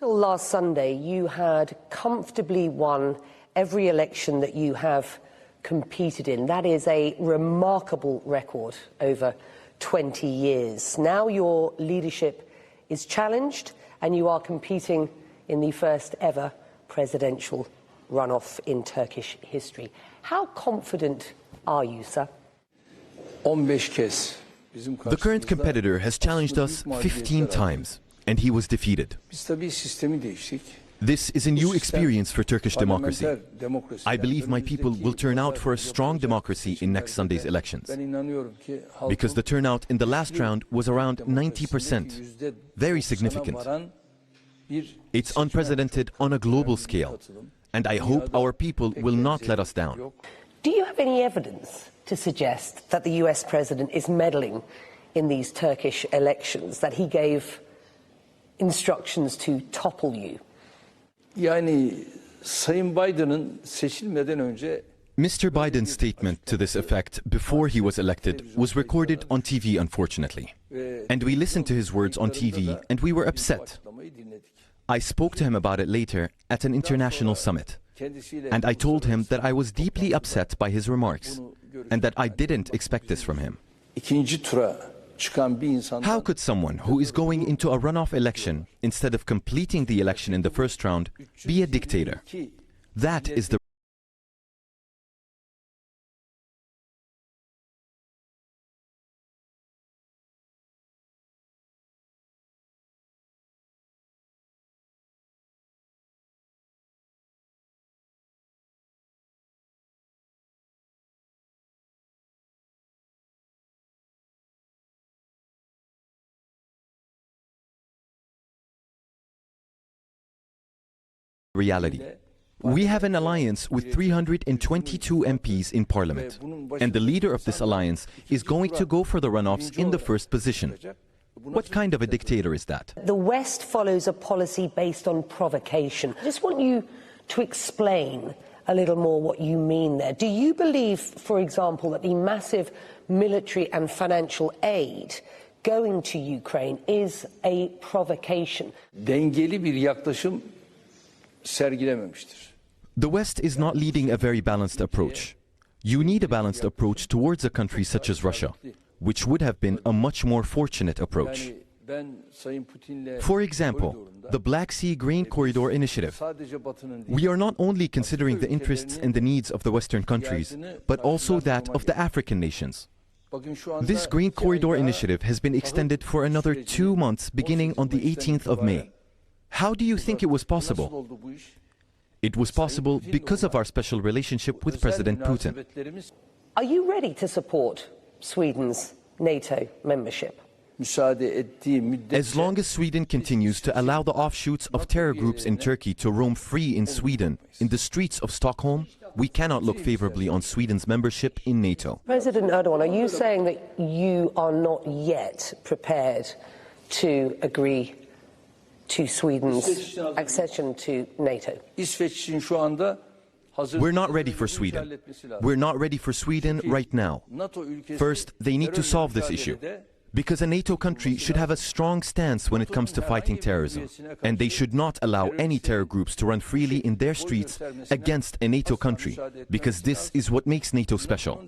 Till last Sunday, you had comfortably won every election that you have competed in. That is a remarkable record over 20 years. Now your leadership is challenged and you are competing in the first ever presidential runoff in Turkish history. How confident are you, sir? The current competitor has challenged us 15 times, and he was defeated. This is a new experience for Turkish democracy. I believe my people will turn out for a strong democracy in next Sunday's elections. Because the turnout in the last round was around 90%. Very significant. It's unprecedented on a global scale. And I hope our people will not let us down. Do you have any evidence to suggest that the US president is meddling in these Turkish elections, that he gave instructions to topple you? Mr. Biden's statement to this effect before he was elected was recorded on TV, unfortunately. And we listened to his words on TV and we were upset. I spoke to him about it later at an international summit. And I told him that I was deeply upset by his remarks and that I didn't expect this from him. How could someone who is going into a runoff election instead of completing the election in the first round be a dictator? That is the reality. We have an alliance with 322 MPs in parliament, and the leader of this alliance is going to go for the runoffs in the first position. What kind of a dictator is that? The West follows a policy based on provocation. I just want you to explain a little more what you mean there. Do you believe, for example, that the massive military and financial aid going to Ukraine is a provocation? The West is not leading a very balanced approach. You need a balanced approach towards a country such as Russia, which would have been a much more fortunate approach. For example, the Black Sea Grain Corridor Initiative. We are not only considering the interests and the needs of the Western countries, but also that of the African nations. This Grain Corridor Initiative has been extended for another 2 months beginning on the 18th of May. How do you think it was possible? It was possible because of our special relationship with President Putin. Are you ready to support Sweden's NATO membership? As long as Sweden continues to allow the offshoots of terror groups in Turkey to roam free in Sweden, in the streets of Stockholm, we cannot look favorably on Sweden's membership in NATO. President Erdogan, are you saying that you are not yet prepared to agree to Sweden's accession to NATO? We're not ready for Sweden. We're not ready for Sweden right now. First, they need to solve this issue. Because a NATO country should have a strong stance when it comes to fighting terrorism. And they should not allow any terror groups to run freely in their streets against a NATO country. Because this is what makes NATO special.